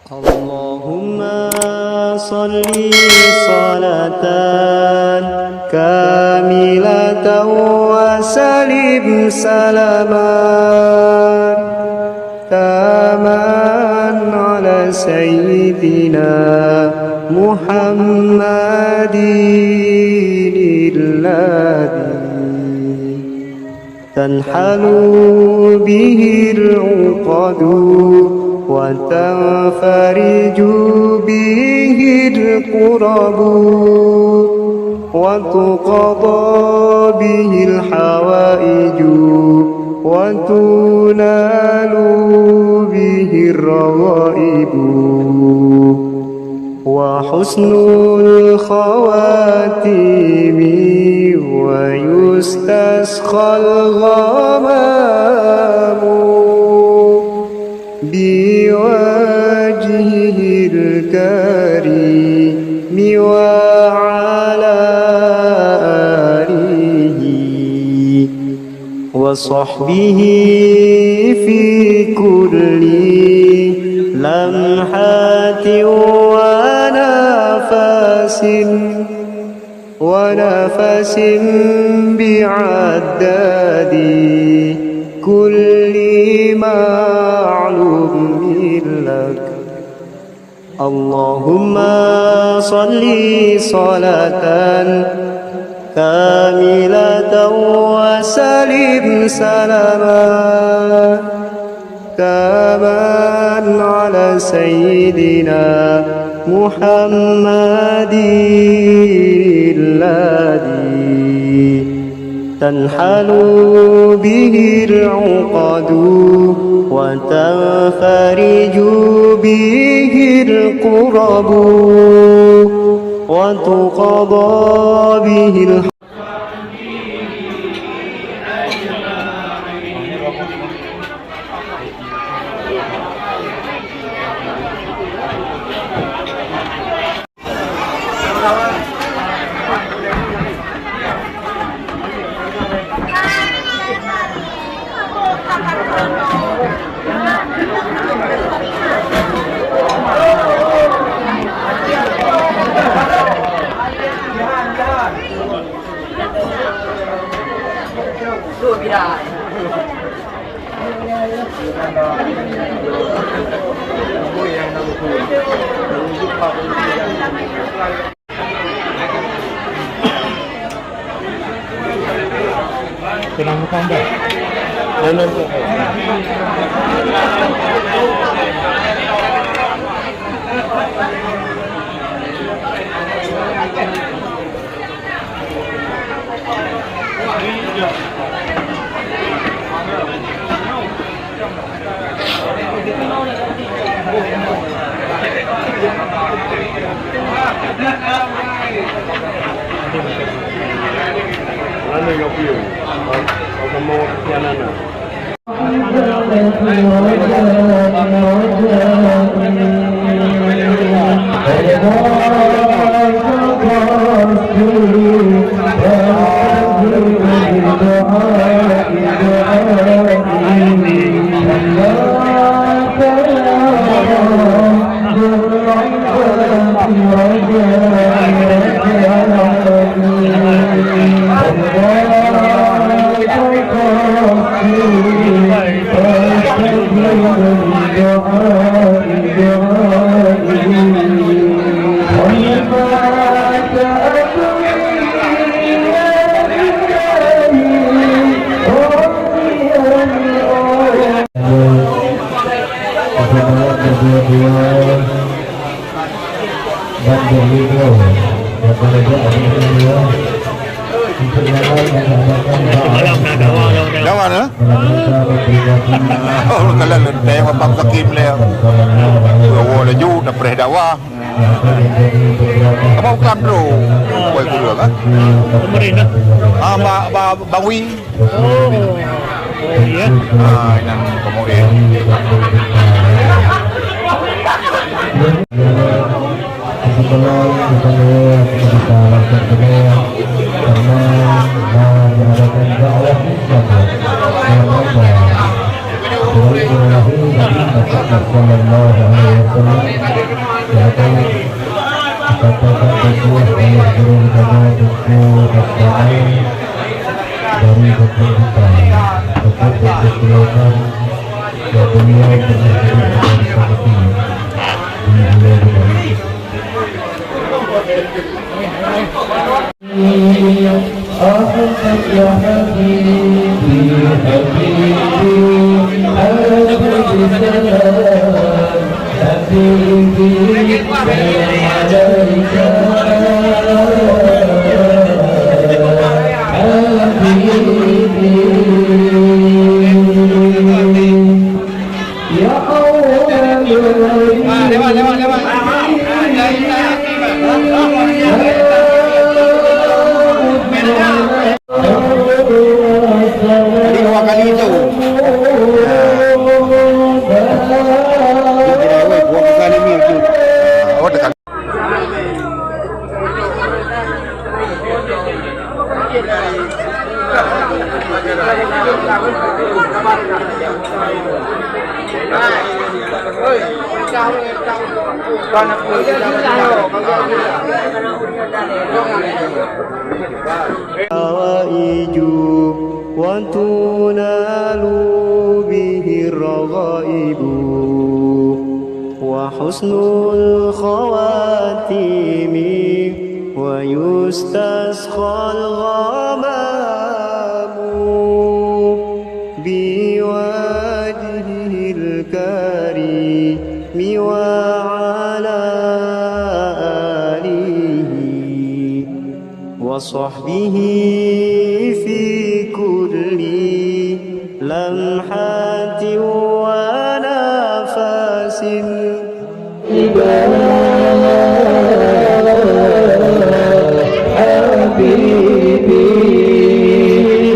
اللهم صل صلاة كاملة وسلم سلاما تاما على سيدنا محمد الذي تنحل به العقد وتنفرج به الكرب وتقضى به الحوائج وتنال به الرغائب وحسن الخواتيم ويستسقى الغمام بوجهه الكريم وعلى آله وصحبه في كل لمحة ونفس بعداد كل معلوم لك. اللهم صل صلاة كاملة وسلم سلاما تاما على سيدنا محمد الذي تنحل به العقد وتنفرج به الكرب وتقضى به Kenapa kau enggak? Ano yung view? O kamo yan na. Dawan ha? Oh, kala lenteng mapam sakim leo. Wo le ju na pre dawa. Kamu bukan bro. Koi kudu kan? Kemarin dah. Bangwi. Oh iya. Yang kemudian. Bismillahirrahmanirrahim. katakan berbuah Allah guru utama buku damai dari pemerintah untuk berkekuatan dan beliau pernah jadi seperti di beliau berbagi. Ahmad ya Habibi Habibi Habibi salam Habibi Ya Allah lewat Jadi dua kali itu. Dua kali ni tu. Oh dekat. الحوائج وتنال به الرغائب وحسن الخواتيم ويستسقى الغمام بوجهه الكريم وعلى آله وصحبه في كل لمحة ونفس حبيبي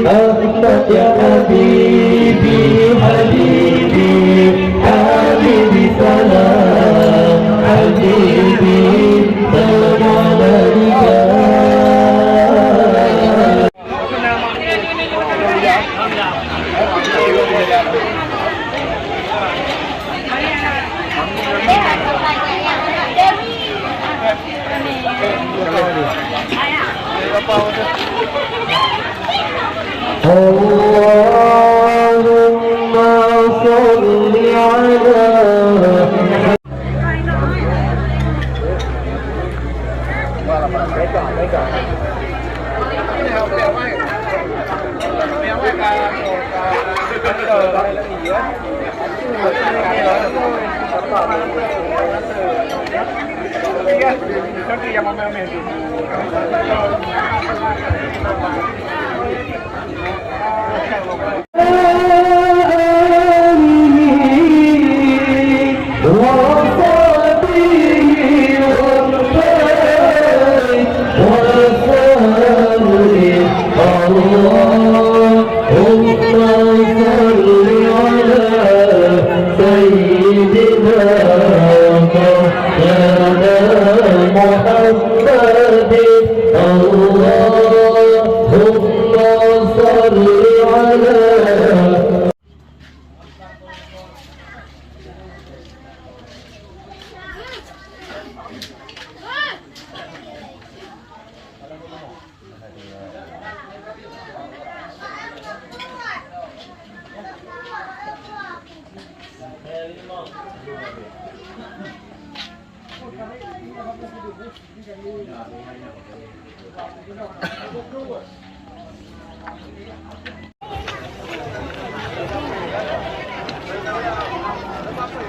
أحمد يا حبيبي حبيبي حبيبي سلام حبيبي سلام عليك اللهم صل على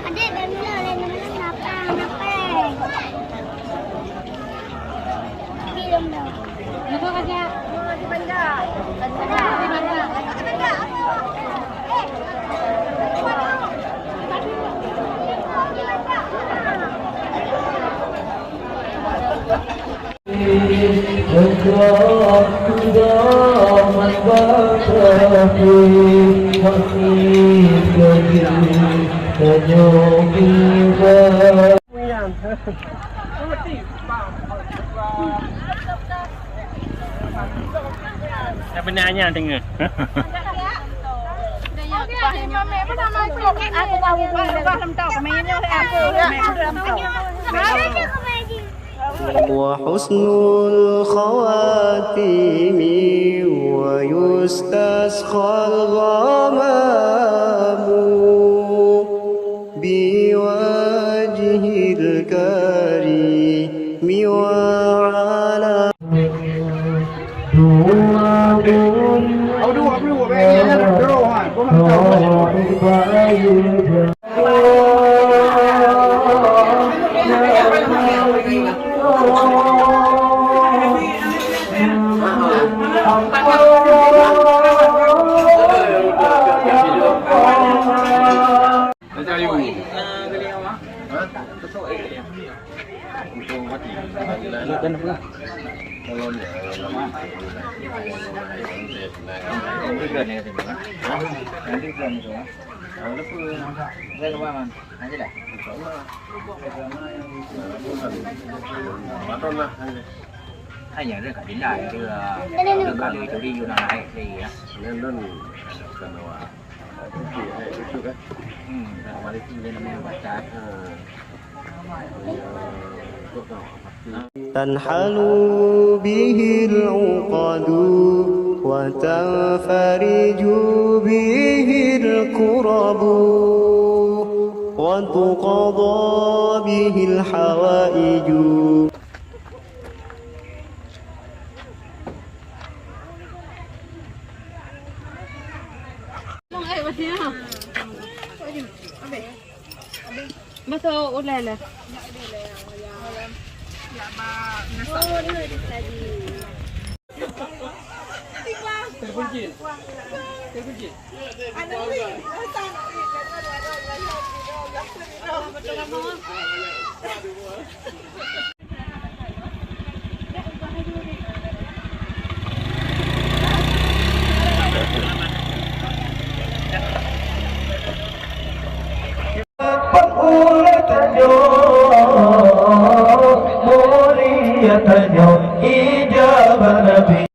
Adik dah mula lain nama Film dah. Nak kau kasi di bandar. Sebenarnya tengah. Aku tahu dalam tahu kami ni aku dalam tahu. وحسن الخواتيم ويستسقى الغمام بوجه الكريم وعلى hay nhà rất là đến đại đưa đưa cả người cháu đi vô này thì nên nên cần là mà đi lên năm bát trái تنحل به العقد وتنفرج به الكرب وتقضى به الحوائج Masuk ulah lah. Ijabah Nabi